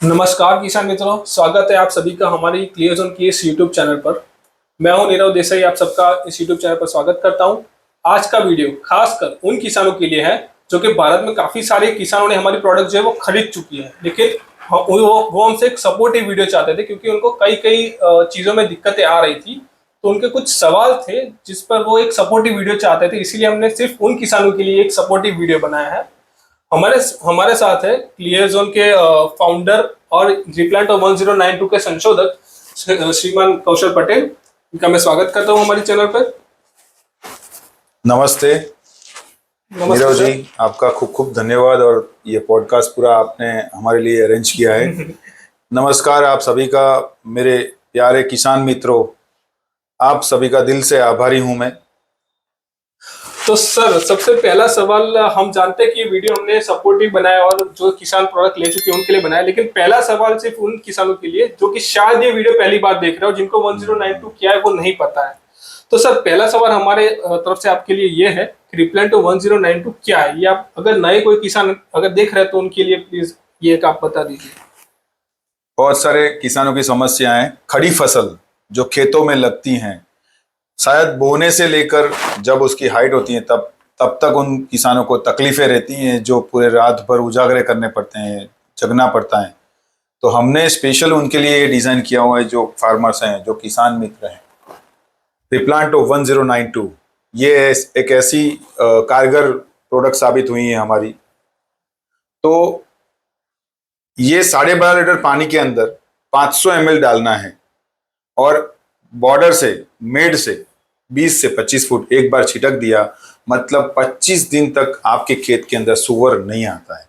नमस्कार किसान मित्रों, स्वागत है आप सभी का हमारी क्लियर जोन की इस यूट्यूब चैनल पर। मैं हूं नीरव देसाई, आप सबका इस यूट्यूब चैनल पर स्वागत करता हूं। आज का वीडियो खासकर उन किसानों के लिए है जो कि भारत में काफी सारे किसानों ने हमारी प्रोडक्ट जो है वो खरीद चुकी है, लेकिन वो हमसे एक सपोर्टिव वीडियो चाहते थे क्योंकि उनको कई कई चीजों में दिक्कतें आ रही थी। तो उनके कुछ सवाल थे जिस पर वो एक सपोर्टिव वीडियो चाहते थे, इसीलिए हमने सिर्फ उन किसानों के लिए एक सपोर्टिव वीडियो बनाया है। हमारे हमारे साथ है क्लियर जोन के फाउंडर और रिप्लांट 1092 के संशोधक श्रीमान कौशल पटेल। इनका मैं स्वागत करता हूं हमारे चैनल पर। नमस्ते नमस्ते नीरव सर। जी, आपका खूब खूब धन्यवाद और ये पॉडकास्ट पूरा आपने हमारे लिए अरेंज किया है। नमस्कार आप सभी का, मेरे प्यारे किसान मित्रों, आप सभी का दिल से आभारी हूं मैं। तो सर, सबसे पहला सवाल, हम जानते हैं कि ये वीडियो हमने सपोर्टिव बनाया और जो किसान प्रोडक्ट ले चुके हैं उनके लिए बनाया, लेकिन पहला सवाल सिर्फ उन किसानों के लिए जो कि शायद ये वीडियो पहली बार देख रहे हो, जिनको 1092 क्या है वो नहीं पता है। तो सर, पहला सवाल हमारे तरफ से आपके लिए ये है कि रिप्लांट 1092 क्या है। ये आप अगर नए कोई किसान अगर देख रहे हैं तो उनके लिए प्लीज ये एक आप बता दीजिए। बहुत सारे किसानों की समस्याएं खड़ी फसल जो खेतों में लगती हैं, शायद बोने से लेकर जब उसकी हाइट होती है तब तब तक उन किसानों को तकलीफें रहती हैं, जो पूरे रात भर उजागरे करने पड़ते हैं, जगना पड़ता है। तो हमने स्पेशल उनके लिए ये डिज़ाइन किया हुआ है, जो फार्मर्स हैं, जो किसान मित्र हैं। रिप्लांट 1092 ये एक ऐसी कारगर प्रोडक्ट साबित हुई है हमारी। तो ये 12.5 लीटर पानी के अंदर 500 ml डालना है और बॉर्डर से, मेड से 20 से 25 फुट एक बार छिटक दिया, मतलब 25 दिन तक आपके खेत के अंदर सुअर नहीं आता है।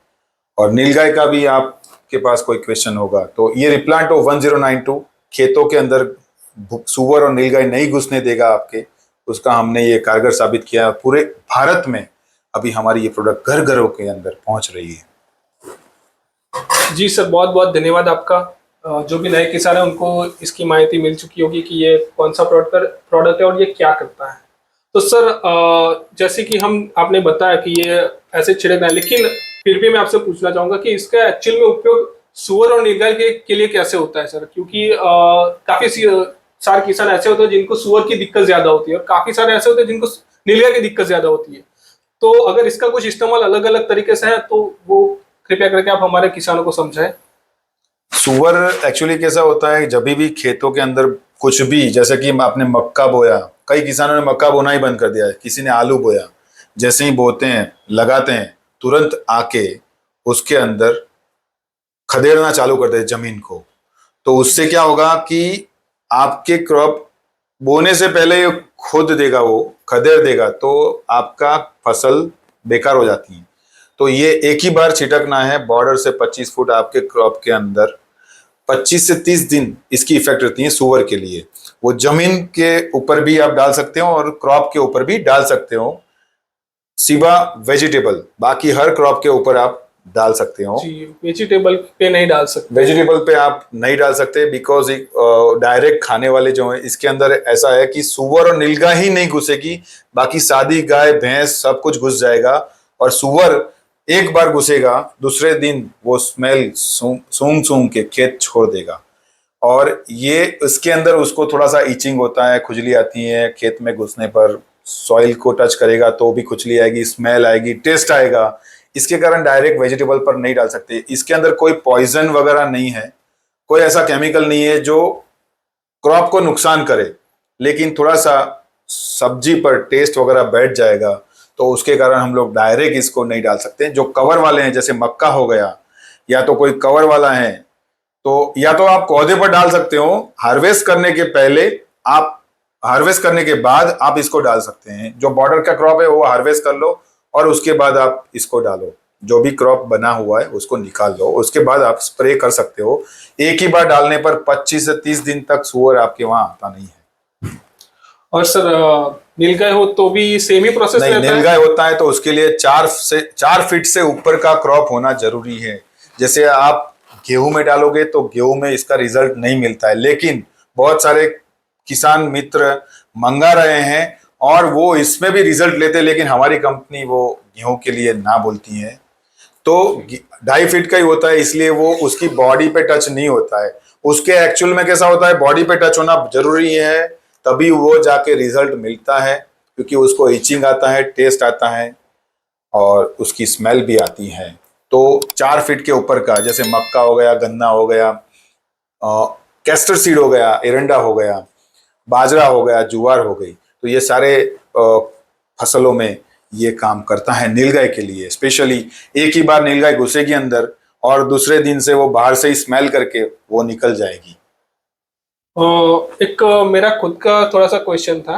और नीलगाय का भी आपके पास कोई क्वेश्चन होगा तो ये रिप्लांटो 1092 खेतों के अंदर सुअर और नीलगाय नहीं घुसने देगा आपके। उसका हमने ये कारगर साबित किया। पूरे भारत में अभी हमारी ये प्रोडक्ट घर घरों के अंदर पहुंच रही है। जी सर, बहुत बहुत धन्यवाद आपका। जो भी नए किसान है उनको इसकी माहिती मिल चुकी होगी कि ये कौन सा प्रोडक्ट है और ये क्या करता है। तो सर, जैसे कि हम आपने बताया कि ये ऐसे छिड़कना है, लेकिन फिर भी मैं आपसे पूछना चाहूंगा कि इसका एक्चुअल में उपयोग सुअर और नीलगाय के लिए कैसे होता है सर। क्योंकि काफी सारे किसान ऐसे होते हैं जिनको सुअर की दिक्कत ज्यादा होती है और काफी सारे ऐसे होते हैं जिनको नीलगाय की दिक्कत ज्यादा होती है। तो अगर इसका कुछ इस्तेमाल अलग अलग तरीके से है तो वो कृपया करके आप हमारे किसानों को समझाएं। सुअर एक्चुअली कैसा होता है, जब भी खेतों के अंदर कुछ भी, जैसे कि आपने मक्का बोया, कई किसानों ने मक्का बोना ही बंद कर दिया है, किसी ने आलू बोया, जैसे ही बोते हैं लगाते हैं तुरंत आके उसके अंदर खदेड़ना चालू कर दे जमीन को। तो उससे क्या होगा कि आपके क्रॉप बोने से पहले खुद देगा, वो खदेड़ देगा, तो आपका फसल बेकार हो जाती है। तो ये एक ही बार छिटकना है बॉर्डर से 25 फुट आपके क्रॉप के अंदर। 25 से 30 दिन इसकी इफेक्ट रहती है सुअर के लिए। वो जमीन के ऊपर भी आप डाल सकते हो और क्रॉप के ऊपर भी डाल सकते हो, सिवा वेजिटेबल, बाकी हर क्रॉप के ऊपर आप डाल सकते हो। जी, वेजिटेबल पे नहीं डाल सकते। वेजिटेबल पे आप नहीं डाल सकते बिकॉज डायरेक्ट खाने वाले जो है, इसके अंदर ऐसा है कि सुअर और नीलगाय ही नहीं घुसेगी, बाकी सादी गाय भैंस सब कुछ घुस जाएगा। और सुअर एक बार घुसेगा, दूसरे दिन वो स्मेल सूंघ सूंघ के खेत छोड़ देगा। और ये इसके अंदर उसको थोड़ा सा इचिंग होता है, खुजली आती है खेत में घुसने पर, सॉइल को टच करेगा तो भी खुजली आएगी, स्मेल आएगी, टेस्ट आएगा। इसके कारण डायरेक्ट वेजिटेबल पर नहीं डाल सकते। इसके अंदर कोई पॉइजन वगैरह नहीं है, कोई ऐसा केमिकल नहीं है जो क्रॉप को नुकसान करे, लेकिन थोड़ा सा सब्जी पर टेस्ट वगैरह बैठ जाएगा, तो उसके कारण हम लोग डायरेक्ट इसको नहीं डाल सकते। जो कवर वाले हैं, जैसे मक्का हो गया, या तो कोई कवर वाला है, तो या तो आप पौधे पर डाल सकते हो, हार्वेस्ट करने के पहले आप, हार्वेस्ट करने के बाद आप इसको डाल सकते हैं। जो बॉर्डर का क्रॉप है वो हार्वेस्ट कर लो और उसके बाद आप इसको डालो। जो भी क्रॉप बना हुआ है उसको निकाल लो, उसके बाद आप स्प्रे कर सकते हो। एक ही बार डालने पर 25 से 30 दिन तक सुअर आपके वहां आता नहीं है। और सर, नीलगाय हो तो भी सेम ही प्रोसेस नहीं, रहता है? नीलगाय होता है तो उसके लिए 4 फीट से ऊपर का क्रॉप होना जरूरी है। जैसे आप गेहूं में डालोगे तो गेहूं में इसका रिजल्ट नहीं मिलता है, लेकिन बहुत सारे किसान मित्र मंगा रहे हैं और वो इसमें भी रिजल्ट लेते हैं, लेकिन हमारी कंपनी वो गेहूं के लिए ना बोलती है। तो 2.5 फीट का ही होता है, इसलिए वो उसकी बॉडी पे टच नहीं होता है। उसके एक्चुअल में कैसा होता है, बॉडी पे टच होना जरूरी है, तभी वो जाके रिजल्ट मिलता है, क्योंकि उसको इचिंग आता है, टेस्ट आता है और उसकी स्मेल भी आती है। तो 4 फीट के ऊपर का, जैसे मक्का हो गया, गन्ना हो गया, कैस्टर सीड हो गया, एरंडा हो गया, बाजरा हो गया, ज्वार हो गई, तो ये सारे फसलों में ये काम करता है नीलगाय के लिए। स्पेशली एक ही बार नीलगाय घुसेगी अंदर और दूसरे दिन से वो बाहर से ही स्मेल करके वो निकल जाएगी। एक मेरा खुद का थोड़ा सा क्वेश्चन था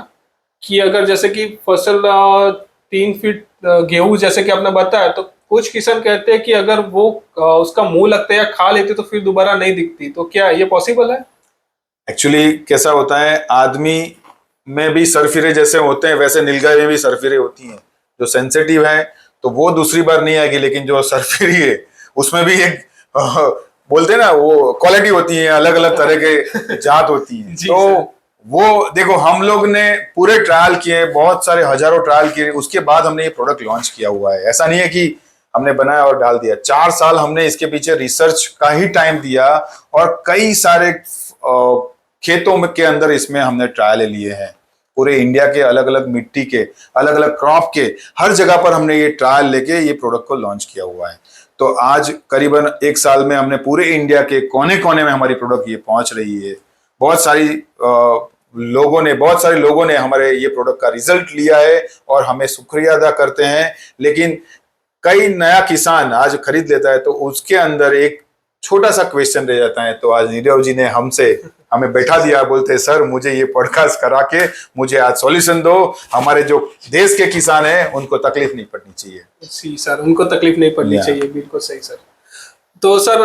कि अगर जैसे कि फसल 3 फीट गेहूं जैसे कि आपने बताया, तो कुछ किसान कहते हैं कि अगर वो उसका मुंह लगता है या खा लेते तो फिर दोबारा नहीं दिखती, तो क्या ये पॉसिबल है? एक्चुअली कैसा होता है, आदमी में भी सरफिरे जैसे होते हैं, वैसे नीलगाय में भी सरफिरे होती हैं। जो सेंसिटिव है तो वो दूसरी बार नहीं आएगी, लेकिन जो सरफिरी है उसमें भी एक बोलते हैं ना, वो क्वालिटी होती है, अलग अलग तरह के जात होती है। तो वो देखो, हम लोग ने पूरे ट्रायल किए, बहुत सारे हजारों ट्रायल किए, उसके बाद हमने ये प्रोडक्ट लॉन्च किया हुआ है। ऐसा नहीं है कि हमने बनाया और डाल दिया। 4 साल हमने इसके पीछे रिसर्च का ही टाइम दिया और कई सारे खेतों में के अंदर इसमें हमने ट्रायल लिए हैं। पूरे इंडिया के अलग अलग मिट्टी के, अलग अलग क्रॉप के, हर जगह पर हमने ये ट्रायल लेके ये प्रोडक्ट को लॉन्च किया हुआ है। तो आज करीबन 1 साल में हमने पूरे इंडिया के कोने कोने में हमारी प्रोडक्ट ये पहुंच रही है। बहुत सारे लोगों ने हमारे ये प्रोडक्ट का रिजल्ट लिया है और हमें शुक्रिया अदा करते हैं। लेकिन कई नया किसान आज खरीद लेता है तो उसके अंदर एक छोटा सा क्वेश्चन रह जाता है। तो आज नीरव जी ने हमें बैठा दिया, बोलते सर मुझे ये पॉडकास्ट करा के मुझे आज सॉल्यूशन दो, हमारे जो देश के किसान हैं उनको तकलीफ नहीं पड़नी चाहिए। जी सर, उनको तकलीफ नहीं पड़नी चाहिए, बिल्कुल सही सर। तो सर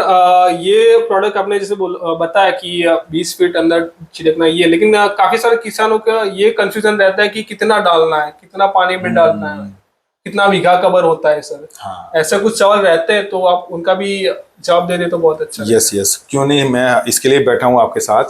ये प्रोडक्ट आपने जैसे बताया कि 20 फीट अंदर छिड़कना ये, लेकिन काफी सारे किसानों का ये कंफ्यूजन रहता है कि कितना डालना है, कितना पानी में डालना है, कितना बीघा कवर होता है सर। हाँ, ऐसा कुछ सवाल रहते हैं, तो आप उनका भी जवाब दे दे तो बहुत अच्छा। यस, क्यों नहीं, मैं इसके लिए बैठा हूँ आपके साथ।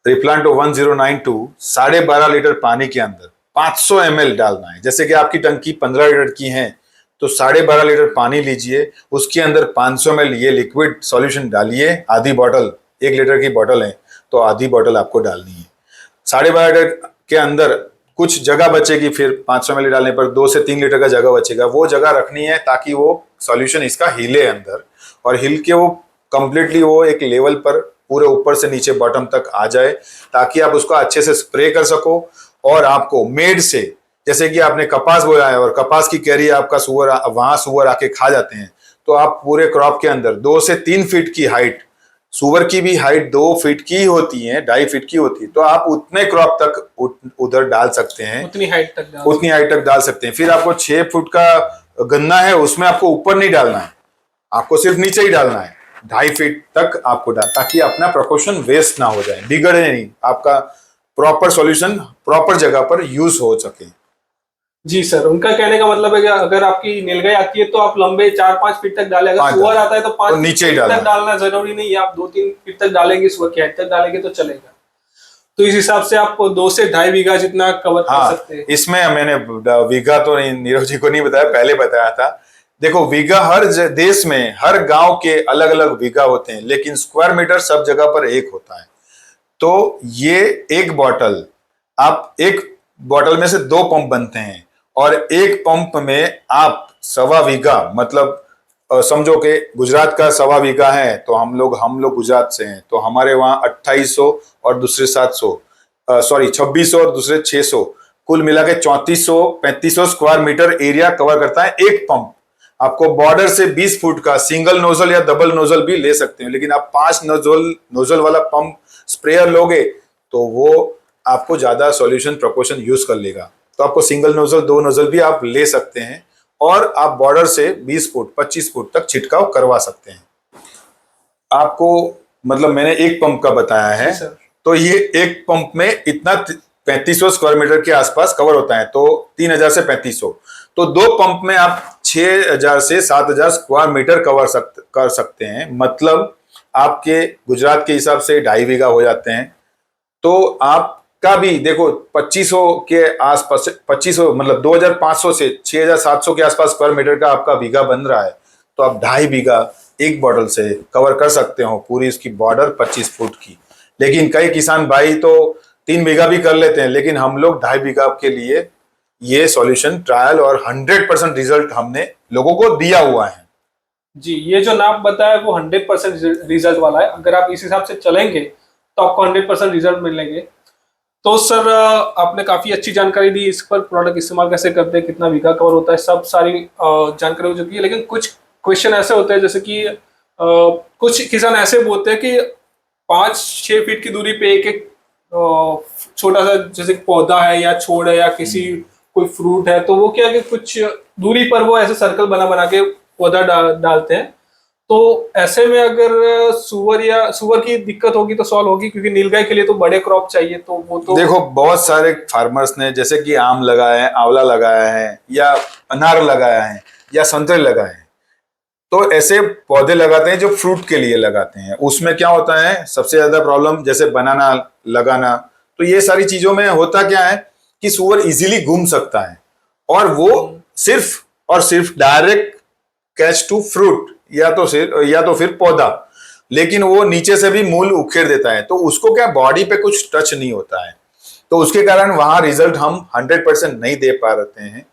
रिप्लांटो 1092 12.5 लीटर पानी के अंदर 500 ml डालना है। जैसे कि आपकी टंकी 15 लीटर की है तो 12.5 लीटर पानी लीजिए, उसके अंदर 500 ml ये लिक्विड सॉल्यूशन डालिए। आधी बॉटल, 1 लीटर की बॉटल है तो आधी बॉटल आपको डालनी है। 12.5 लीटर के अंदर कुछ जगह बचेगी, फिर 500 ml डालने पर 2 से 3 लीटर का जगह बचेगा। वो जगह रखनी है ताकि वो सॉल्यूशन इसका हिले अंदर, और हिल के वो कंप्लीटली वो एक लेवल पर पूरे ऊपर से नीचे बॉटम तक आ जाए, ताकि आप उसको अच्छे से स्प्रे कर सको। और आपको मेड से, जैसे कि आपने कपास बोया है और कपास की कैरी आपका सुअर आके खा जाते हैं, तो आप पूरे क्रॉप के अंदर 2 से 3 फीट की हाइट, सुअर की भी हाइट 2 फीट की होती है, 2.5 फीट की होती है, तो आप उतने क्रॉप तक उधर डाल सकते हैं, उतनी हाइट तक डाल सकते हैं। फिर आपको 6 फुट का गन्ना है, उसमें आपको ऊपर नहीं डालना है, आपको सिर्फ नीचे ही डालना है। 2.5 फीट तक आपको डाल, ताकि अपना प्रिकॉशन वेस्ट ना हो जाए, बिगड़े नहीं, आपका प्रॉपर सॉल्यूशन प्रॉपर जगह पर यूज हो सके। जी सर, उनका कहने का मतलब है कि अगर आपकी नीलगाय आती है तो आप लंबे 4-5 फीट तक डालें, अगर सुअर आता है तो 5 नीचे ही फीट तक डालना जरूरी नहीं है, आप 2-3 फीट तक डालेंगे, सुअर की हाइट तक डालेंगे तो चलेगा। तो इस हिसाब से आप 2 से 2.5 बीघा जितना कवर कर सकते हैं। इसमें मैंने बीघा तो नीरज जी को नहीं बताया, पहले बताया था। देखो, बीघा हर देश में, हर गांव के अलग अलग बीघा होते हैं, लेकिन स्क्वायर मीटर सब जगह पर एक होता है। तो ये एक बॉटल में से 2 पंप बनते हैं, और एक पंप में आप 1.25 बीघा, मतलब समझो कि गुजरात का 1.25 बीघा है, तो हम लोग गुजरात से हैं, तो हमारे वहां 2800 और दूसरे 2600 और दूसरे 600, कुल मिला के 3400-3500 स्क्वायर मीटर एरिया कवर करता है एक पंप। आपको बॉर्डर से 20 फुट का सिंगल नोजल या डबल नोजल भी ले सकते हैं, लेकिन आप 5 नोजल वाला पंप स्प्रेयर लोगे तो वो आपको ज्यादा सॉल्यूशन प्रोपोर्शन यूज कर लेगा। तो आपको सिंगल नोजल, 2 नोजल भी आप ले सकते हैं, और आप बॉर्डर से 20 फुट 25 फुट तक छिड़काव करवा सकते हैं। आपको मतलब मैंने एक पंप का बताया है, तो ये एक पंप में इतना 3500 स्क्वायर मीटर के आसपास कवर होता है, तो 3000 से 3500, तो 2 पंप में आप 6000 से 7000 स्क्वायर मीटर कर सकते हैं। मतलब आपके गुजरात के हिसाब से 2.5 बीघा हो जाते हैं। तो आपका भी देखो 2500 के आसपास, 2500 मतलब 2500 से 6700 के आसपास स्क्वायर मीटर का आपका बीघा बन रहा है। तो आप 2.5 बीघा एक बॉटल से कवर कर सकते हो, पूरी इसकी बॉर्डर 25 फुट की। लेकिन कई किसान भाई तो 3 बीघा भी कर लेते हैं, लेकिन हम लोग 2.5 बीघा के लिए ये सॉल्यूशन ट्रायल और 100% रिजल्ट हमने लोगों को दिया हुआ है। जी, ये जो नाप बताया वो 100% रिजल्ट वाला है। अगर आप इस हिसाब से चलेंगे तो आपको 100% रिजल्ट मिलेंगे। तो सर आपने काफी अच्छी जानकारी दी इस पर, प्रोडक्ट इस्तेमाल कैसे करते हैं, कितना बीघा कवर होता है, सब सारी जानकारी हो चुकी है। लेकिन कुछ क्वेश्चन ऐसे होते हैं जैसे कि कुछ किसान ऐसे बोलते हैं कि 5-6 फीट की दूरी पे एक एक छोटा सा जैसे पौधा है या छोड़ है या किसी कोई फ्रूट है, तो वो क्या है कि कुछ दूरी पर वो ऐसे सर्कल बना बना के पौधा डालते हैं। तो ऐसे में अगर सुअर की दिक्कत होगी तो सॉल्व होगी, क्योंकि नीलगाय के लिए तो बड़े क्रॉप चाहिए। तो वो तो देखो, बहुत सारे फार्मर्स ने जैसे कि आम लगाया है, आंवला लगाया है, या अनार लगाया है, या संतरे लगाए हैं, तो ऐसे पौधे लगाते हैं जो फ्रूट के लिए लगाते हैं। उसमें क्या होता है, सबसे ज्यादा प्रॉब्लम जैसे बनाना लगाना, तो ये सारी चीजों में होता क्या है कि सुअर इजीली घूम सकता है और वो सिर्फ और सिर्फ डायरेक्ट कैच टू फ्रूट या तो फिर पौधा, लेकिन वो नीचे से भी मूल उखेड़ देता है, तो उसको क्या बॉडी पे कुछ टच नहीं होता है। तो उसके कारण वहां रिजल्ट हम 100% नहीं दे पा रहे हैं।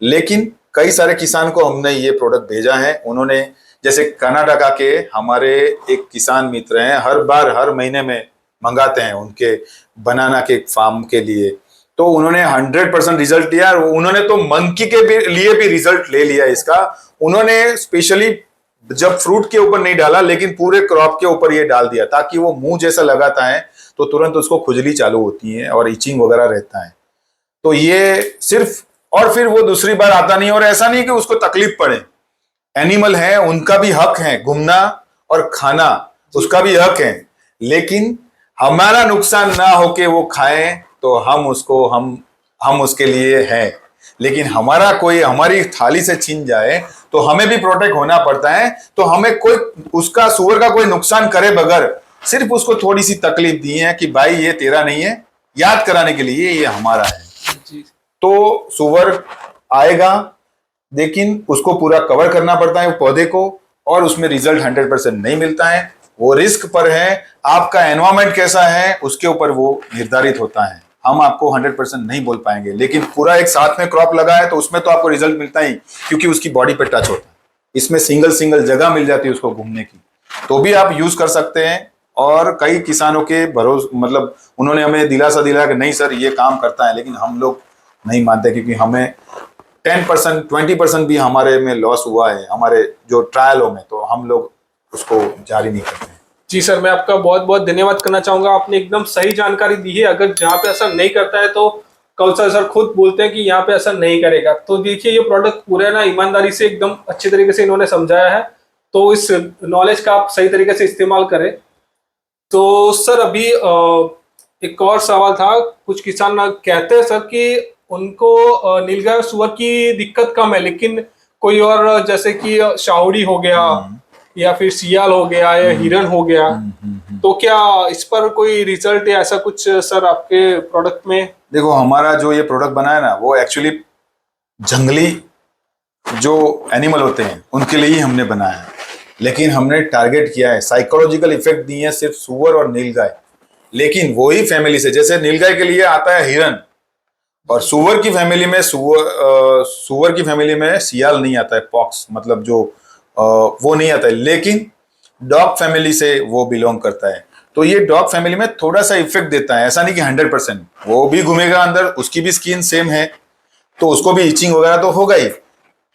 लेकिन कई सारे किसान को हमने ये प्रोडक्ट भेजा है। उन्होंने जैसे कर्नाटका के हमारे एक किसान मित्र हैं, हर महीने में मंगाते हैं उनके बनाना के फार्म के लिए, तो उन्होंने 100% रिजल्ट लिया। उन्होंने तो मंकी के लिए भी रिजल्ट ले लिया इसका। उन्होंने स्पेशली जब फ्रूट के ऊपर नहीं डाला, लेकिन पूरे क्रॉप के ऊपर ये डाल दिया, ताकि वो मुंह जैसा लगाता है तो तुरंत उसको खुजली चालू होती है और इचिंग वगैरह रहता है। तो ये सिर्फ, और फिर वो दूसरी बार आता नहीं। और ऐसा नहीं कि उसको तकलीफ पड़े, एनिमल है, उनका भी हक है घूमना और खाना, उसका भी हक है। लेकिन हमारा नुकसान ना होके वो खाएं तो हम उसके लिए हैं। लेकिन हमारा कोई हमारी थाली से छीन जाए तो हमें भी प्रोटेक्ट होना पड़ता है। तो हमें कोई उसका सुअर का कोई नुकसान करे बगैर सिर्फ उसको थोड़ी सी तकलीफ दी है कि भाई ये तेरा नहीं है, याद कराने के लिए ये हमारा है। तो सुअर आएगा, लेकिन उसको पूरा कवर करना पड़ता है पौधे को, और उसमें रिजल्ट 100% नहीं मिलता है। वो रिस्क पर है, आपका एनवायरमेंट कैसा है उसके ऊपर वो निर्धारित होता है। हम आपको 100% नहीं बोल पाएंगे, लेकिन पूरा एक साथ में क्रॉप लगा है तो उसमें तो आपको रिजल्ट मिलता ही, क्योंकि उसकी बॉडी पे टच होता है। इसमें सिंगल जगह मिल जाती है उसको घूमने की, तो भी आप यूज कर सकते हैं। और कई किसानों के भरोसे, मतलब उन्होंने हमें दिलासा दिलाया कि नहीं सर ये काम करता है, लेकिन हम लोग नहीं मानते, क्योंकि हमें 10% 20% भी हमारे में लॉस हुआ है हमारे जो ट्रायलों में, तो हम लोग उसको जारी नहीं करते हैं। जी सर, मैं आपका बहुत बहुत धन्यवाद करना चाहूंगा। आपने एकदम सही जानकारी दी है। अगर जहाँ पे असर नहीं करता है तो कौशल सर खुद बोलते हैं कि यहाँ पे असर नहीं करेगा। तो देखिए, ये प्रोडक्ट पूरे ना ईमानदारी से एकदम अच्छे तरीके से इन्होंने समझाया है, तो इस नॉलेज का आप सही तरीके से इस्तेमाल करें। तो सर अभी एक और सवाल था। कुछ किसान कहते हैं सर कि उनको नीलगाय और सुअर की दिक्कत कम है, लेकिन कोई और जैसे कि शाहुड़ी हो गया या फिर सियाल हो गया या हिरन हो गया, तो क्या इस पर कोई रिजल्ट या ऐसा कुछ सर आपके प्रोडक्ट में? देखो, हमारा जो ये प्रोडक्ट बना है ना, वो एक्चुअली जंगली जो एनिमल होते हैं उनके लिए ही हमने बनाया है। लेकिन हमने टारगेट किया है, साइकोलॉजिकल इफेक्ट दिए हैं सिर्फ सुअर और नीलगाय, लेकिन वही फैमिली से। जैसे नीलगाय के लिए आता है हिरन, और सुअर की फैमिली में सियाल नहीं आता है, पॉक्स मतलब जो वो नहीं आता है, लेकिन डॉग फैमिली से वो बिलोंग करता है। तो ये डॉग फैमिली में थोड़ा सा इफेक्ट देता है, ऐसा नहीं कि 100%। वो भी घूमेगा अंदर, उसकी भी स्किन सेम है, तो उसको भी इचिंग वगैरह तो होगा ही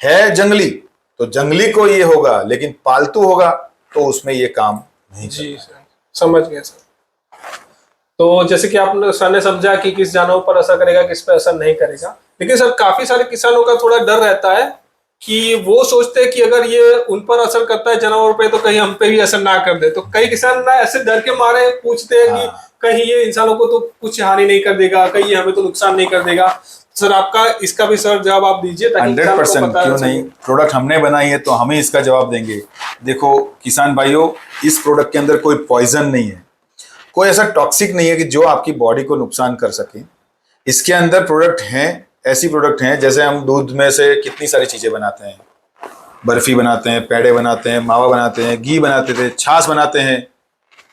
है। जंगली तो जंगली को ये होगा, लेकिन पालतू होगा तो उसमें ये काम नहीं। जी सर, समझ गया सर। तो जैसे कि आप सर ने समझा कि किस जानवर पर असर करेगा, किस पर असर नहीं करेगा, लेकिन सर काफी सारे किसानों का थोड़ा डर रहता है कि वो सोचते हैं कि अगर ये उन पर असर करता है जानवर पे, तो कहीं हम पे भी असर ना कर दे। तो कई किसान ना ऐसे डर के मारे पूछते हैं कि कहीं ये इंसानों को तो कुछ हानि नहीं कर देगा, कहीं ये हमें तो नुकसान नहीं कर देगा। सर आपका इसका भी सर जवाब आप दीजिए, ताकि 100% क्यों नहीं, प्रोडक्ट हमने बनाई है तो हम ही इसका जवाब देंगे। देखो किसान भाइयों, इस प्रोडक्ट के अंदर कोई पॉइजन नहीं है, कोई ऐसा टॉक्सिक नहीं है कि जो आपकी बॉडी को नुकसान कर सके। इसके अंदर प्रोडक्ट हैं, ऐसी प्रोडक्ट हैं, जैसे हम दूध में से कितनी सारी चीजें बनाते हैं, बर्फी बनाते हैं, पेड़े बनाते हैं, मावा बनाते हैं, घी बनाते थे, छाछ बनाते हैं,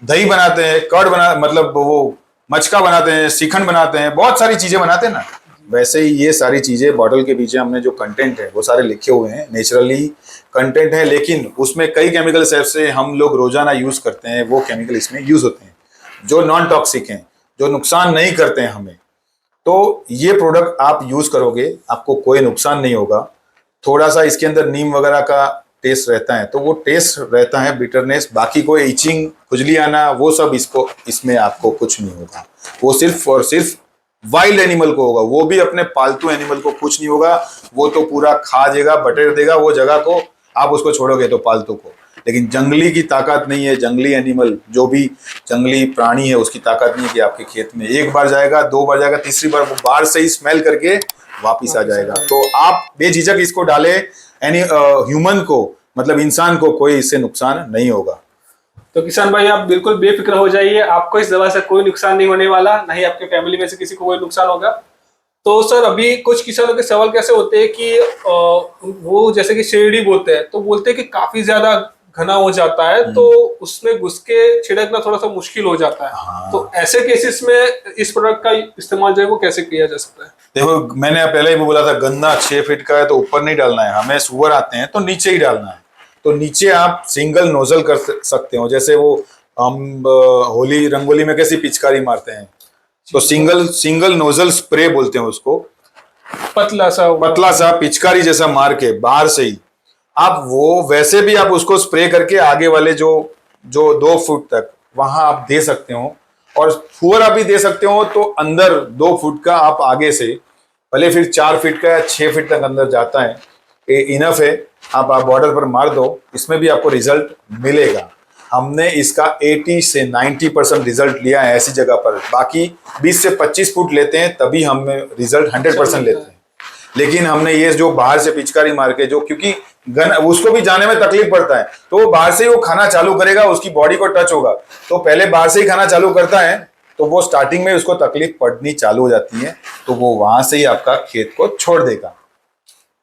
दही बनाते हैं, कर्ड बना मतलब वो मचका बनाते हैं, श्रीखंड बनाते हैं, बहुत सारी चीजें बनाते हैं ना। वैसे ही ये सारी चीजें बॉटल के पीछे हमने जो कंटेंट है वो सारे लिखे हुए हैं, नेचुरली कंटेंट है, लेकिन उसमें कई केमिकल से हम लोग रोजाना यूज करते हैं, वो केमिकल इसमें यूज होते हैं जो नॉन टॉक्सिक हैं, जो नुकसान नहीं करते हैं हमें। तो ये प्रोडक्ट आप यूज करोगे, आपको कोई नुकसान नहीं होगा। थोड़ा सा इसके अंदर नीम वगैरह का टेस्ट रहता है, तो वो टेस्ट रहता है बिटरनेस, बाकी कोई इचिंग, खुजली आना, वो सब इसमें आपको कुछ नहीं होगा। वो सिर्फ और सिर्फ वाइल्ड एनिमल को होगा, वो भी अपने पालतू एनिमल को कुछ नहीं होगा। वो तो पूरा खा देगा, बटेर देगा वो जगह को, आप उसको छोड़ोगे तो पालतू को। लेकिन जंगली की ताकत नहीं है, जंगली एनिमल जो भी जंगली प्राणी है उसकी ताकत नहीं है कि आपके खेत में एक बार जाएगा, 2 बार जाएगा, तीसरी बार वो बाहर से ही स्मेल करके वापिस आ जाएगा। तो आप बेझिझक इसको डाले, ह्यूमन को मतलब इंसान को कोई इससे नुकसान नहीं होगा। तो किसान भाई आप बिल्कुल बेफिक्र हो जाइए, आपको इस दवा से कोई नुकसान नहीं होने वाला, ना ही आपके फैमिली में से किसी को कोई नुकसान होगा। तो सर अभी कुछ किसानों के सवाल कैसे होते हैं कि वो जैसे कि शेरडी बोलते हैं, तो बोलते हैं कि काफी ज्यादा घना हो जाता है, तो उसमें घुस के छिड़कना थोड़ा सा मुश्किल हो जाता है। हाँ। तो ऐसे केसेस में इस प्रोडक्ट का इस्तेमाल जो है वो कैसे किया जा सकता है? देखो, मैंने पहले ही भी बोला था, गन्ना 6 फीट का है तो ऊपर नहीं डालना है, हमें सुअर आते हैं तो नीचे ही डालना है। तो नीचे आप सिंगल नोजल कर सकते हो, जैसे वो हम होली रंगोली में कैसी पिचकारी मारते हैं, तो सिंगल नोजल स्प्रे बोलते हैं उसको। पतला सा पिचकारी जैसा मार के बाहर से ही आप वो वैसे भी आप उसको स्प्रे करके आगे वाले जो 2 फुट तक वहां आप दे सकते हो। और फुअर आप भी दे सकते हो, तो अंदर 2 फुट का आप आगे से, भले फिर 4 फीट का या 6 फीट तक अंदर जाता है, ये इनफ है। आप बॉर्डर पर मार दो, इसमें भी आपको रिजल्ट मिलेगा। हमने इसका 80 से 90% रिजल्ट लिया है ऐसी जगह पर, बाकी 20 से 25 फुट लेते हैं तभी हम रिजल्ट 100% लेते हैं। लेकिन हमने ये जो बाहर से पिचकारी मार के, जो क्योंकि गन उसको भी जाने में तकलीफ पड़ता है, तो वो बाहर से ही वो खाना चालू करेगा, उसकी बॉडी को टच होगा, तो पहले बाहर से ही खाना चालू करता है, तो वो स्टार्टिंग में उसको तकलीफ पड़नी चालू हो जाती है, तो वो वहां से ही आपका खेत को छोड़ देगा।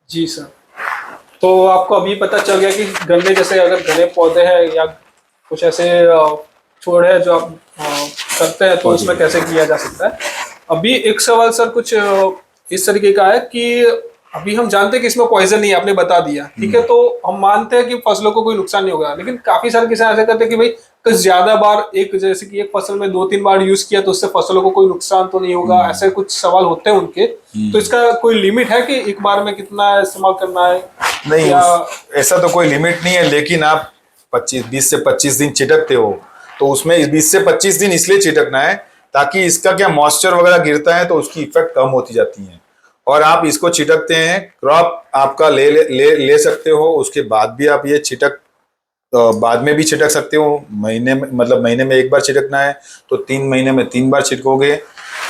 जी सर, तो आपको अभी पता चल गया कि गन्ने जैसे अगर घने पौधे हैं या कुछ ऐसे छोड़ है जो आप करते हैं, तो उसमें कैसे किया जा सकता है। अभी एक सवाल सर कुछ इस तरीके का है कि अभी हम जानते हैं कि इसमें पॉइजन नहीं है, आपने बता दिया, ठीक है, तो हम मानते हैं कि फसलों को कोई नुकसान नहीं होगा। लेकिन काफी सारे किसान ऐसे करते हैं कि भाई कुछ ज्यादा बार जैसे कि एक फसल में 2-3 बार यूज किया तो उससे फसलों को कोई नुकसान तो नहीं होगा, ऐसे कुछ सवाल होते हैं उनके। तो इसका कोई लिमिट है कि एक बार में कितना इस्तेमाल करना है? नहीं, ऐसा तो कोई लिमिट नहीं है, लेकिन आप 20 से 25 दिन छिटकते हो, तो उसमें 20 से 25 दिन इसलिए छिटकना है ताकि इसका क्या मॉइस्चर वगैरह गिरता है तो उसकी इफेक्ट कम होती जाती है। और आप इसको छिटकते हैं, क्रॉप आपका ले सकते हो, उसके बाद भी आप ये बाद में भी छिटक सकते हो। महीने में एक बार छिटकना है तो 3 महीने में 3 बार छिटकोगे।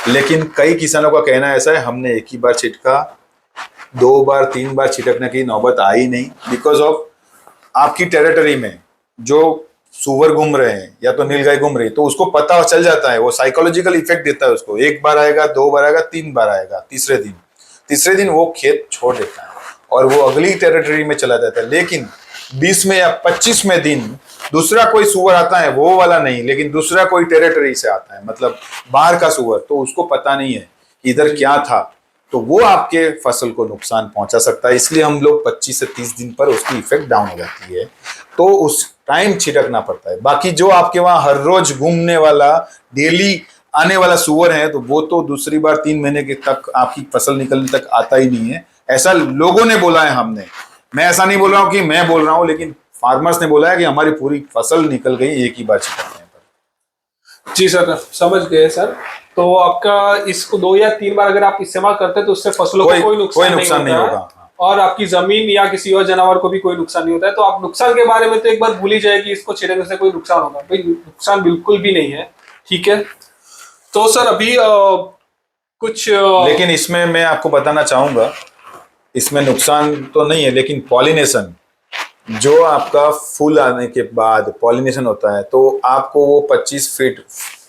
लेकिन कई किसानों का कहना ऐसा है, हमने एक ही बार छिटका, 2 बार 3 बार छिटकने की नौबत आई नहीं, बिकॉज ऑफ आपकी टेरिटरी में जो सुअर घूम रहे हैं या तो नीलगाय घूम रही है, तो उसको पता चल जाता है, वो साइकोलॉजिकल इफेक्ट देता है उसको। 1 बार आएगा, 2 बार आएगा, 3 बार आएगा, तीसरे दिन वो खेत छोड़ देता है और वो अगली टेरिटरी में चला जाता है। लेकिन 20 या 25वें दिन दूसरा कोई सुअर आता है, वो वाला नहीं, लेकिन दूसरा कोई टेरिटरी से आता है, मतलब बाहर का सुअर, तो उसको पता नहीं है कि इधर क्या था, तो वो आपके फसल को नुकसान पहुंचा सकता है। इसलिए हम लोग 25 से 30 दिन पर उसकी इफेक्ट डाउन हो जाती है, तो उस टाइम छिटकना पड़ता है। बाकी जो आपके वहां हर रोज घूमने वाला, डेली आने वाला सुअर है, तो वो तो दूसरी बार 3 महीने के तक आपकी फसल निकलने तक आता ही नहीं है। ऐसा लोगों ने बोला है, हमने, मैं ऐसा नहीं बोल रहा हूँ कि मैं बोल रहा हूँ, लेकिन फार्मर्स ने बोला है कि हमारी पूरी फसल निकल गई एक ही बार छिटकने पर। जी सर, समझ गए सर। तो आपका इसको 2 या 3 बार अगर आप इस्तेमाल करते हैं तो उससे फसलों को कोई नुकसान नहीं होगा और आपकी जमीन या किसी और जानवर को भी कोई नुकसान नहीं होता है। तो आप नुकसान के बारे में तो एक बार भूल ही जाए कि इसको छिड़कने से कोई नुकसान होगा, भाई नुकसान बिल्कुल भी नहीं है, ठीक है। तो सर अभी कुछ लेकिन इसमें मैं आपको बताना चाहूंगा, इसमें नुकसान तो नहीं है, लेकिन पॉलिनेशन, जो आपका फूल आने के बाद पॉलिनेशन होता है, तो आपको वो 25 फीट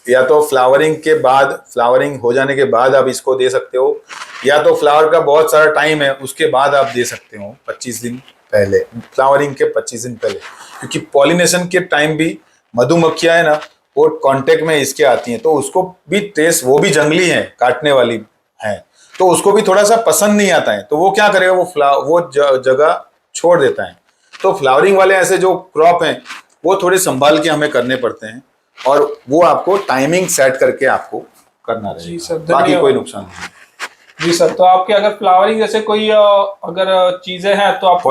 या तो फ्लावरिंग हो जाने के बाद आप इसको दे सकते हो, या तो फ्लावर का बहुत सारा टाइम है उसके बाद आप दे सकते हो, 25 दिन पहले, फ्लावरिंग के 25 दिन पहले, क्योंकि पॉलिनेशन के टाइम भी मधुमक्खियां है ना, वो कांटेक्ट में इसके आती हैं, तो उसको भी टेस्ट, वो भी जंगली है, काटने वाली है, तो उसको भी थोड़ा सा पसंद नहीं आता है, तो वो क्या करेगा, वो जगह छोड़ देता है। तो फ्लावरिंग वाले ऐसे जो क्रॉप हैं वो थोड़े संभाल के हमें करने पड़ते हैं, और वो आपको टाइमिंग सेट करके आपको करना जी रहेगा, सर, बाकी धन्यवाद। कोई नुकसान नहीं। जी सर, तो आपके अगर फ्लावरिंग जैसे कोई अगर चीजें हैं तो आपको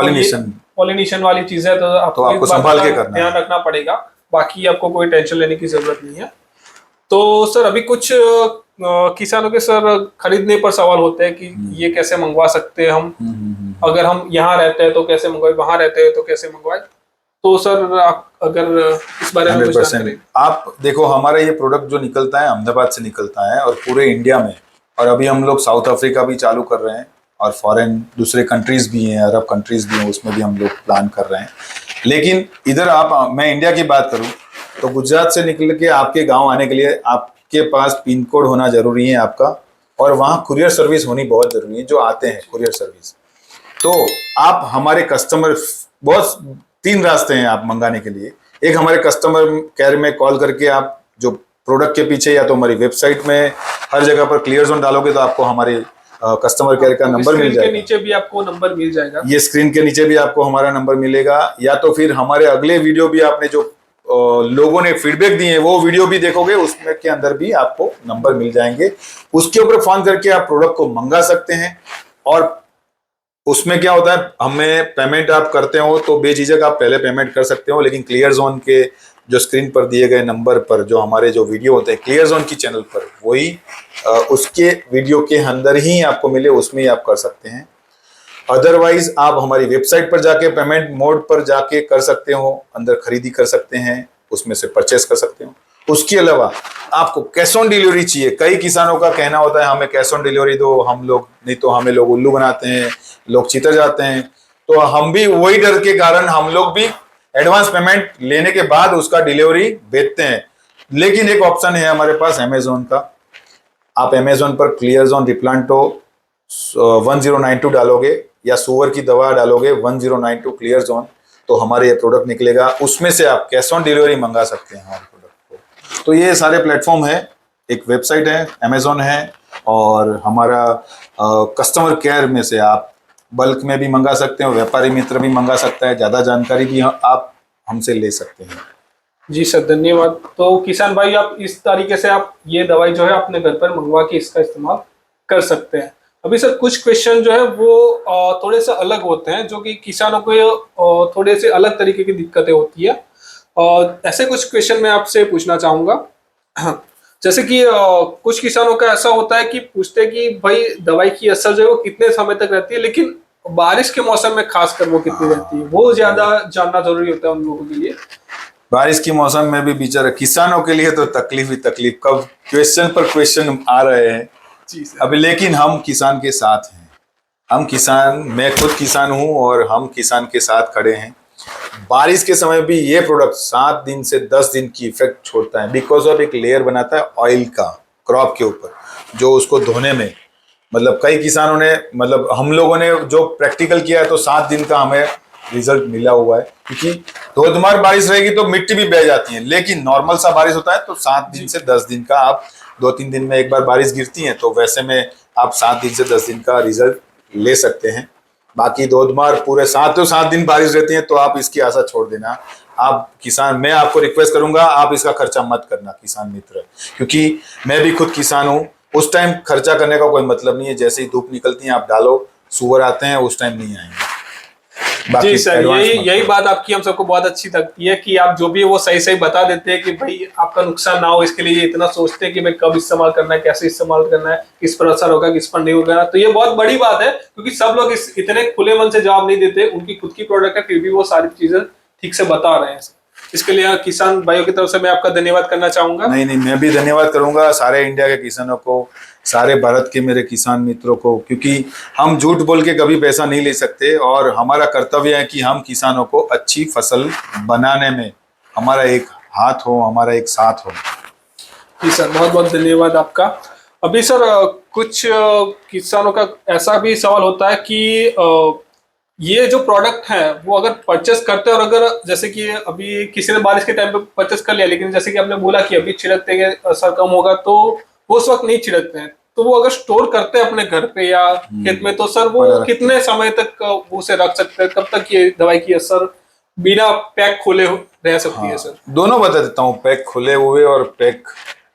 पॉलिनेशन वाली चीजें तो आपको आपको इस बात संभाल का के करना ध्यान है। रखना पड़ेगा, बाकी आपको कोई टेंशन लेने की जरूरत नहीं है। तो सर अभी कुछ किसानों के सर खरीदने पर सवाल होते हैं कि ये कैसे मंगवा सकते हैं हम, अगर हम यहाँ रहते हैं तो कैसे मंगवाए, वहां रहते हैं तो कैसे मंगवाए। तो सर आप अगर इस बारे में कुछ 100%। जानकारी। आप देखो, हमारा ये प्रोडक्ट जो निकलता है अहमदाबाद से निकलता है, और पूरे इंडिया में, और अभी हम लोग साउथ अफ्रीका भी चालू कर रहे हैं, और फॉरेन दूसरे कंट्रीज भी हैं, अरब कंट्रीज भी हैं, उसमें भी हम लोग प्लान कर रहे हैं। लेकिन इधर मैं इंडिया की बात करूं तो गुजरात से निकल के आपके गांव आने के लिए आपके पास पिन कोड होना जरूरी है आपका, और वहाँ कुरियर सर्विस होनी बहुत जरूरी है, जो आते हैं कुरियर सर्विस। तो आप हमारे कस्टमर, बहुत 3 रास्ते हैं आप मंगाने के लिए। एक, हमारे कस्टमर केयर में कॉल करके आप जो प्रोडक्ट के पीछे, या तो हमारी वेबसाइट में हर जगह पर क्लियर जोन डालोगे तो आपको हमारे कस्टमर केयर का नंबर मिल जाएगा। के नीचे भी आपको नंबर मिल जाएगा, ये स्क्रीन के नीचे भी आपको हमारा नंबर मिलेगा, या तो फिर हमारे अगले वीडियो भी, आपने जो लोगों ने फीडबैक दिए हैं वो वीडियो भी देखोगे, उसमें के अंदर भी आपको नंबर मिल जाएंगे, उसके ऊपर फोन करके आप प्रोडक्ट को मंगा सकते हैं। और उसमें क्या होता है, हमें पेमेंट आप करते हो तो बेझिझक आप पहले पेमेंट कर सकते हो, लेकिन क्लियर जोन के जो स्क्रीन पर दिए गए नंबर पर जो हमारे जो वीडियो होते हैं क्लियर जोन की चैनल पर, वही उसके वीडियो के अंदर ही आपको मिले, उसमें ही आप कर सकते हैं। अदरवाइज आप हमारी वेबसाइट पर जाके पेमेंट मोड पर जाके कर सकते हो, अंदर खरीदी कर सकते हैं, उसमें से परचेस कर सकते हो। उसके अलावा आपको कैश ऑन डिलीवरी चाहिए, कई किसानों का कहना होता है हमें कैश ऑन डिलीवरी दो, हम लोग नहीं तो हमें लोग उल्लू बनाते हैं, लोग चीतर जाते हैं। तो हम भी वही डर के कारण हम लोग भी एडवांस पेमेंट लेने के बाद उसका डिलीवरी भेजते हैं। लेकिन एक ऑप्शन है हमारे पास अमेजोन का, आप अमेजोन पर क्लियर जोन रिप्लांटो 1092 डालोगे, या सुअर की दवा डालोगे 1092 क्लियर जोन, तो हमारे ये प्रोडक्ट निकलेगा, उसमें से आप कैश ऑन डिलीवरी मंगा सकते हैं हमारे प्रोडक्ट को। तो ये सारे प्लेटफॉर्म है, एक वेबसाइट है, अमेजोन है, और हमारा कस्टमर केयर में से आप बल्क में भी मंगा सकते हो, व्यापारी मित्र भी मंगा सकता है, ज़्यादा जानकारी भी आप हमसे ले सकते हैं। जी सर, धन्यवाद। तो किसान भाई, आप इस तरीके से आप ये दवाई जो है अपने घर पर मंगवा के इसका इस्तेमाल कर सकते हैं। अभी सर कुछ क्वेश्चन जो है वो थोड़े से अलग होते हैं, जो कि किसानों को थोड़े से अलग तरीके की दिक्कतें होती है, और ऐसे कुछ क्वेश्चन मैं आपसे पूछना चाहूँगा। जैसे कि कुछ किसानों का ऐसा होता है कि पूछते हैं कि भाई दवाई की असर जो है वो कितने समय तक रहती है, लेकिन बारिश के मौसम में खासकर वो कितनी रहती है, वो ज्यादा जानना जरूरी होता है उन लोगों के लिए। बारिश के मौसम में भी बेचारे किसानों के लिए तो तकलीफ ही तकलीफ, कब क्वेश्चन पर क्वेश्चन आ रहे हैं। जी सर। अभी लेकिन हम किसान के साथ हैं, हम किसान, मैं खुद किसान हूं, और हम किसान के साथ खड़े हैं। बारिश के समय भी ये प्रोडक्ट 7 दिन से 10 दिन की इफेक्ट छोड़ता है, बिकॉज ऑफ एक लेयर बनाता है ऑयल का क्रॉप के ऊपर, जो उसको धोने में, मतलब कई किसानों ने, मतलब हम लोगों ने जो प्रैक्टिकल किया है तो 7 दिन का हमें रिजल्ट मिला हुआ है। क्योंकि धोधमार बारिश रहेगी तो मिट्टी भी बह जाती है, लेकिन नॉर्मल सा बारिश होता है तो 7 दिन से 10 दिन का, आप 2-3 दिन में एक बार बारिश गिरती है, तो वैसे में आप 7 दिन से 10 दिन का रिजल्ट ले सकते हैं। बाकी धोधमार पूरे 7 दिन बारिश रहती है तो आप इसकी आशा छोड़ देना। आप किसान, मैं आपको रिक्वेस्ट करूंगा, आप इसका खर्चा मत करना किसान मित्र, क्योंकि मैं भी खुद किसान हूँ। उस टाइम खर्चा करने का कोई मतलब नहीं है, जैसे ही धूप निकलती है आप डालो, सुअर आते हैं, उस टाइम नहीं आएंगे। जी सर, यही बात आपकी हम सबको बहुत अच्छी लगती है कि आप जो भी है वो सही सही बता देते हैं कि भाई आपका नुकसान ना हो, इसके लिए इतना सोचते हैं कि भाई कब इस्तेमाल करना है, कैसे इस्तेमाल करना है, किस पर असर होगा, किस पर नहीं होगा। तो ये बहुत बड़ी बात है, क्योंकि सब लोग इतने खुले मन से जवाब नहीं देते, उनकी खुद की प्रोडक्ट है, फिर भी वो सारी चीजें ठीक से बता रहे हैं। इसके लिए किसान भाइयों की तरफ से मैं आपका धन्यवाद करना चाहूंगा। नहीं, मैं भी धन्यवाद करूंगा सारे इंडिया के किसानों को, सारे भारत के मेरे किसान मित्रों को, क्योंकि हम झूठ बोल के कभी पैसा नहीं ले सकते, और हमारा कर्तव्य है कि हम किसानों को अच्छी फसल बनाने में हमारा एक हाथ हो, हमारा एक साथ हो। जी सर, बहुत बहुत धन्यवाद आपका। अभी सर कुछ किसानों का ऐसा भी सवाल होता है कि ये जो प्रोडक्ट है वो अगर परचेस करते हैं, और अगर जैसे कि अभी किसी ने बारिश के टाइम पे परचेस कर लिया, लेकिन जैसे कि आपने बोला कि अभी छिड़कते हैं असर कम होगा, तो वो उस वक्त नहीं छिड़कते हैं, तो वो अगर स्टोर करते हैं अपने घर पे या खेत में, तो सर वो पड़ा कितने समय तक वो उसे रख सकते हैं? कब तक ये दवाई की असर बिना पैक खोले रह सकती है सर? दोनों बता देता हूँ, पैक खुले हुए और पैक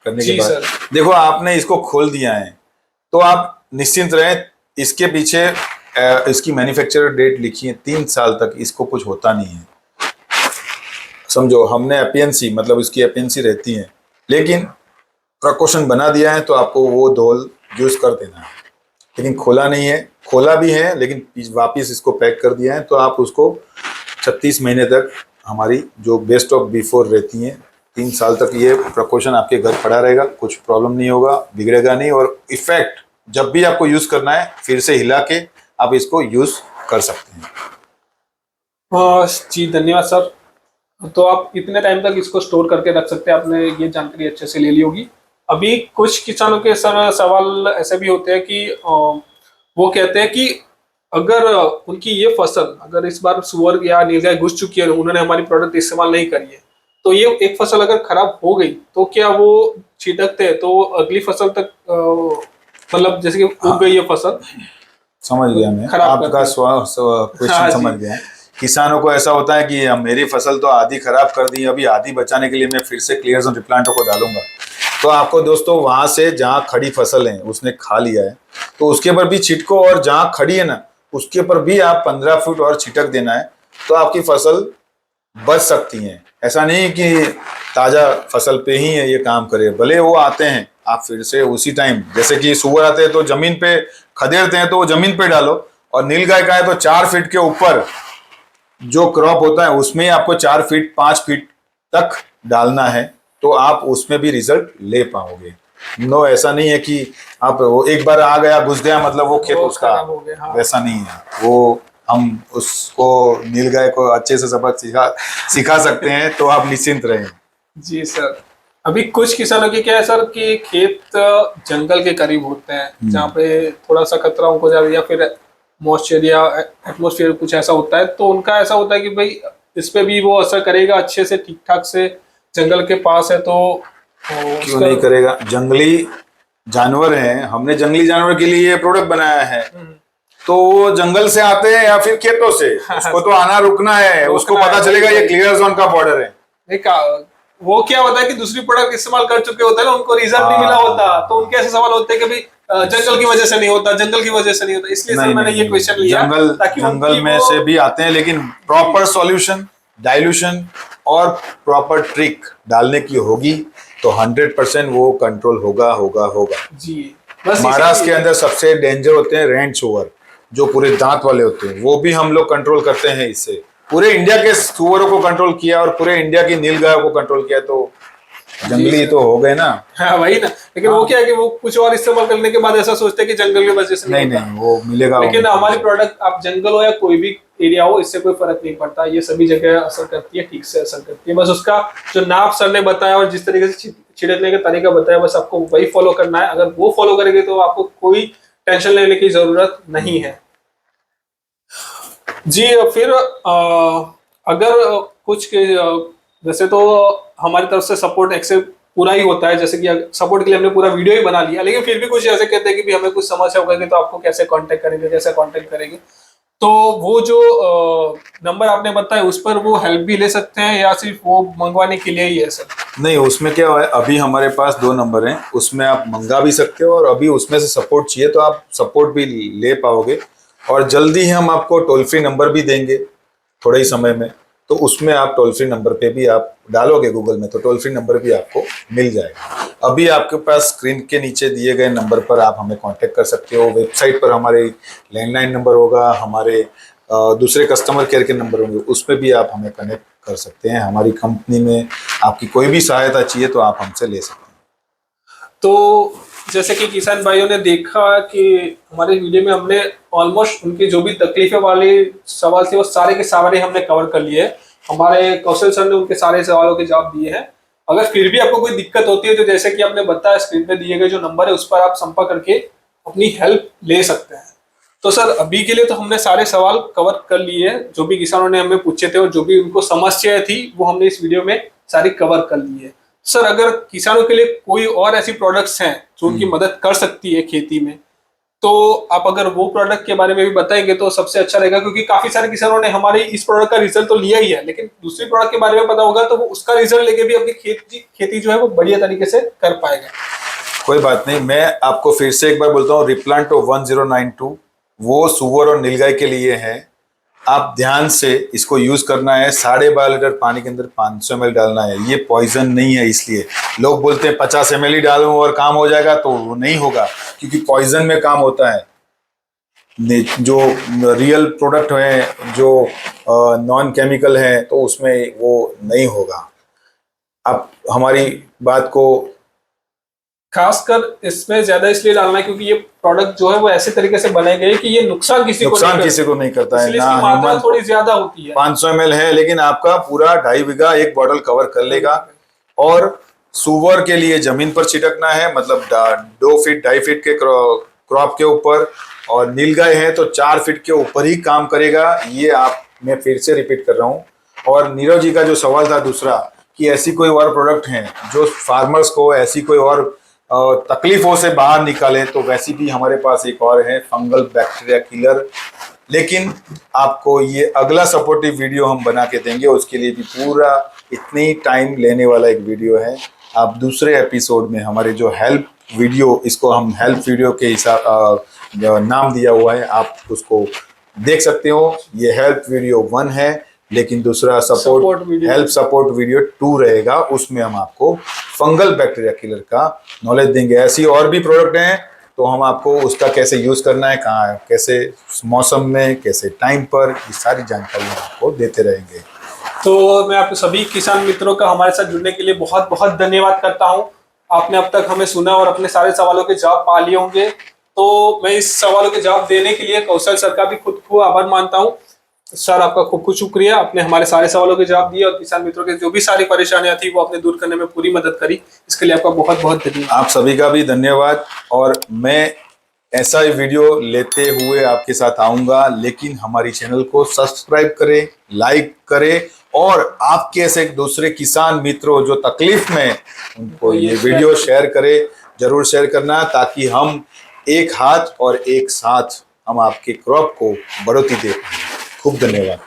करने के जी बाद। सर। देखो, आपने इसको खोल दिया है तो आप निश्चिंत रहें। इसके पीछे इसकी मैन्युफैक्चरर डेट लिखी है, 3 साल तक इसको कुछ होता नहीं है। समझो, हमने एपीएनसी मतलब इसकी एपीएनसी रहती है, लेकिन प्रिकॉशन बना दिया है तो आपको वो डोल यूज कर देना है। लेकिन खोला नहीं है, खोला भी है लेकिन वापस इसको पैक कर दिया है, तो आप उसको 36 महीने तक हमारी जो बेस्ट ऑफ बिफोर रहती हैं, 3 साल तक ये प्रिकॉशन आपके घर पड़ा रहेगा, कुछ प्रॉब्लम नहीं होगा, बिगड़ेगा नहीं। और इफेक्ट जब भी आपको यूज करना है फिर से हिला के आप इसको यूज कर सकते हैं। जी धन्यवाद सर। तो आप इतने टाइम तक इसको स्टोर करके रख सकते हैं, आपने ये जानकारी अच्छे से ले ली होगी। अभी कुछ किसानों के सर सवाल ऐसे भी होते हैं कि वो कहते हैं कि अगर उनकी ये फसल अगर इस बार सुअर या नीलगाय घुस चुकी है, उन्होंने हमारी प्रोडक्ट इस्तेमाल नहीं करी है, तो ये एक फसल अगर खराब हो गई तो क्या वो छिटकते हैं तो अगली फसल तक मतलब जैसे कि उग गई है फसल, समझ गया मैं खराब आपका क्वेश्चन हाँ जी। समझ गया। किसानों को ऐसा होता है कि मेरी फसल तो आधी खराब कर दी, अभी आधी बचाने के लिए मैं फिर से क्लियर जोन रिप्लांटो को डालूंगा। तो आपको दोस्तों वहां से जहाँ खड़ी फसल है उसने खा लिया है तो उसके ऊपर भी छिटको, और जहाँ खड़ी है ना उसके ऊपर भी आप 15 फुट और छिटक देना है, तो आपकी फसल बच सकती है। ऐसा नहीं कि ताजा फसल पे ही है ये काम करे, भले वो आते हैं आप फिर से उसी टाइम, जैसे कि सुअर आते हैं तो जमीन पे खदेड़ते हैं तो वो जमीन पे डालो, और नीलगाय का है तो 4 फीट के ऊपर जो क्रॉप होता है उसमें ही आपको 4 फीट 5 फीट तक डालना है, तो आप उसमें भी रिजल्ट ले पाओगे। नो, ऐसा नहीं है कि आप वो एक बार आ गया घुस गया मतलब वो खेत वो उसका, खराब हो गया, हाँ। वैसा नहीं है। वो हम उसको नीलगाय को अच्छे से सबक सिखा सकते हैं, तो आप निश्चिंत रहें। जी सर। अभी कुछ किसानों की क्या है सर कि खेत जंगल के करीब होते हैं जहाँ पे थोड़ा सा खतरा उनको ज्यादा, या फिर मॉइस्चर या एटमोसफियर कुछ ऐसा होता है, तो उनका ऐसा होता है कि भाई इस पे भी वो असर करेगा अच्छे से, ठीक ठाक से जंगल के पास है तो क्यों नहीं करेगा? जंगली जानवर हैं, हमने जंगली जानवर के लिए ये प्रोडक्ट बनाया है, तो वो जंगल से आते हैं या फिर खेतों से, उसको तो आना रुकना है, उसको पता चलेगा ये क्लियर जोन का बॉर्डर है। एक वो क्या होता है कि दूसरी प्रोडक्ट इस्तेमाल कर चुके होते हैं ना, उनको रीजन नहीं मिला होता, तो उनके ऐसे सवाल होते हैं कि भाई जंगल की वजह से नहीं होता, जंगल की वजह से नहीं होता, इसलिए सर मैंने ये क्वेश्चन लिया ताकि जंगल में से भी आते हैं, लेकिन प्रॉपर सॉल्यूशन, डाइल्यूशन और प्रॉपर ट्रिक डालने की होगी तो 100% वो कंट्रोल होगा होगा होगा जी। बस महाराष्ट्र के अंदर सबसे डेंजर होते हैं रेंट सुअर, जो पूरे दांत वाले होते हैं, वो भी हम लोग कंट्रोल करते हैं इससे। पूरे इंडिया के सुअरों को कंट्रोल किया और पूरे इंडिया की नीलगायों को कंट्रोल किया, तो जंगली तो हो गए ना। हाँ वही ना, लेकिन वो क्या है कि वो कुछ और इस्तेमाल करने के बाद ऐसा सोचते हैं कि जंगल की वजह से नहीं नहीं, वो मिलेगा। लेकिन हमारी प्रोडक्ट आप जंगल हो या कोई भी एरिया हो, इससे कोई फर्क नहीं पड़ता, ये सभी जगह असर करती है, ठीक से असर करती है। बस उसका जो नाप सर ने बताया और जिस तरीके से छिड़कने का तरीका बताया, बस आपको वही फॉलो करना है। अगर वो फॉलो करेंगे तो आपको कोई टेंशन लेने की जरूरत नहीं है जी। फिर अगर कुछ वैसे तो हमारी तरफ से सपोर्ट एक्सेप्ट पूरा ही होता है, जैसे कि सपोर्ट के लिए हमने पूरा वीडियो ही बना लिया, लेकिन फिर भी कुछ ऐसे कहते हैं कि भी हमें कुछ समस्या होगी तो आपको कैसे कांटेक्ट करेंगे, कैसे कांटेक्ट करेंगे, तो वो जो नंबर आपने बताया उस पर वो हेल्प भी ले सकते हैं या सिर्फ वो मंगवाने के लिए ही है सर? नहीं, उसमें क्या है, अभी हमारे पास 2 नंबर हैं, उसमें आप मंगा भी सकते हो, और अभी उसमें से सपोर्ट चाहिए तो आप सपोर्ट भी ले पाओगे। और जल्दी ही हम आपको टोल फ्री नंबर भी देंगे थोड़े ही समय में, तो उसमें आप टोल फ्री नंबर पे भी आप डालोगे गूगल में तो टोल फ्री नंबर भी आपको मिल जाएगा। अभी आपके पास स्क्रीन के नीचे दिए गए नंबर पर आप हमें कांटेक्ट कर सकते हो। वेबसाइट पर हमारे लैंडलाइन नंबर होगा, हमारे दूसरे कस्टमर केयर के नंबर होंगे, उस पर भी आप हमें कनेक्ट कर सकते हैं। हमारी कंपनी में आपकी कोई भी सहायता चाहिए तो आप हमसे ले सकते हैं। तो जैसे कि किसान भाइयों ने देखा कि हमारे वीडियो में हमने ऑलमोस्ट उनकी जो भी तकलीफें वाले सवाल थे वो सारे के सारे हमने कवर कर लिए। हमारे कौशल सर ने उनके सारे सवालों के जवाब दिए हैं। अगर फिर भी आपको कोई दिक्कत होती है तो जैसे कि आपने बताया, स्क्रीन पे दिए गए जो नंबर है उस पर आप संपर्क करके अपनी हेल्प ले सकते हैं। तो सर अभी के लिए तो हमने सारे सवाल कवर कर लिए हैं, जो भी किसानों ने हमें पूछे थे और जो भी उनको समस्याएं थी वो हमने इस वीडियो में सारी कवर कर ली है। सर अगर किसानों के लिए कोई और ऐसी प्रोडक्ट्स हैं जो उनकी मदद कर सकती है खेती में, तो आप अगर वो प्रोडक्ट के बारे में भी बताएंगे तो सबसे अच्छा रहेगा, क्योंकि काफी सारे किसानों ने हमारे इस प्रोडक्ट का रिजल्ट तो लिया ही है, लेकिन दूसरी प्रोडक्ट के बारे में पता होगा तो वो उसका रिजल्ट लेके भी अपनी खेती जो है वो बढ़िया तरीके से कर पाएगा। कोई बात नहीं, मैं आपको फिर से एक बार बोलता हूँ, रिप्लांटो 1092 वो सुअर और नीलगाय के लिए है। आप ध्यान से इसको यूज करना है। 12.5 लीटर पानी के अंदर 500 ml डालना है। ये पॉइजन नहीं है, इसलिए लोग बोलते हैं 50 ml ही डालूं और काम हो जाएगा, तो वो नहीं होगा, क्योंकि पॉइजन में काम होता है। जो रियल प्रोडक्ट है, जो नॉन केमिकल है, तो उसमें वो नहीं होगा। आप हमारी बात को खासकर इसमें ज्यादा इसलिए डालना है क्योंकि ये प्रोडक्ट जो है वो ऐसे तरीके से बनाए गए कि ये नुकसान किसी को नहीं करता है। इसलिए इसकी मात्रा थोड़ी ज्यादा होती है। 500 ml है, लेकिन आपका पूरा 2.5 बीघा एक बॉटल कवर कर लेगा। और सुअर के लिए जमीन पर छिड़कना है, मतलब 2 फीट 2.5 फीट के क्रॉप के ऊपर, और नीलगाय है तो 4 फीट के ऊपर ही काम करेगा। ये मैं फिर से रिपीट कर रहा हूँ। और नीरव जी का जो सवाल था दूसरा, कि ऐसी कोई और प्रोडक्ट है जो फार्मर्स को ऐसी कोई और तकलीफों से बाहर निकाले, तो वैसी भी हमारे पास एक और है, फंगल बैक्टीरिया किलर। लेकिन आपको ये अगला सपोर्टिव वीडियो हम बना के देंगे, उसके लिए भी पूरा इतनी टाइम लेने वाला एक वीडियो है। आप दूसरे एपिसोड में हमारे जो हेल्प वीडियो, इसको हम हेल्प वीडियो के हिसाब नाम दिया हुआ है, आप उसको देख सकते हो। ये हेल्प वीडियो 1 है, लेकिन दूसरा हेल्प सपोर्ट वीडियो 2 रहेगा। उसमें हम आपको फंगल बैक्टीरिया किलर का नॉलेज देंगे। ऐसी और भी प्रोडक्ट हैं, तो हम आपको उसका कैसे यूज करना है, कहाँ कैसे मौसम में, कैसे टाइम पर, ये सारी जानकारी हम आपको देते रहेंगे। तो मैं आप सभी किसान मित्रों का हमारे साथ जुड़ने के लिए बहुत बहुत धन्यवाद करता हूँ। आपने अब तक हमें सुना और अपने सारे सवालों के जवाब पा लिए होंगे। तो मैं इस सवालों के जवाब देने के लिए कौशल सर का भी खुद को आभार मानता हूँ। सर आपका खूब खूब शुक्रिया, आपने हमारे सारे सवालों के जवाब दिए और किसान मित्रों के जो भी सारी परेशानियां थी वो आपने दूर करने में पूरी मदद करी। इसके लिए आपका बहुत बहुत धन्यवाद। आप सभी का भी धन्यवाद। और मैं ऐसा ही वीडियो लेते हुए आपके साथ आऊंगा, लेकिन हमारी चैनल को सब्सक्राइब करें, लाइक करें, और आपके ऐसे दूसरे किसान मित्रों जो तकलीफ में, उनको ये वीडियो शेयर करें। जरूर शेयर करना, ताकि हम एक हाथ और एक साथ हम आपके क्रॉप को बढ़ोतरी दे पाएं। खूब धन्यवाद।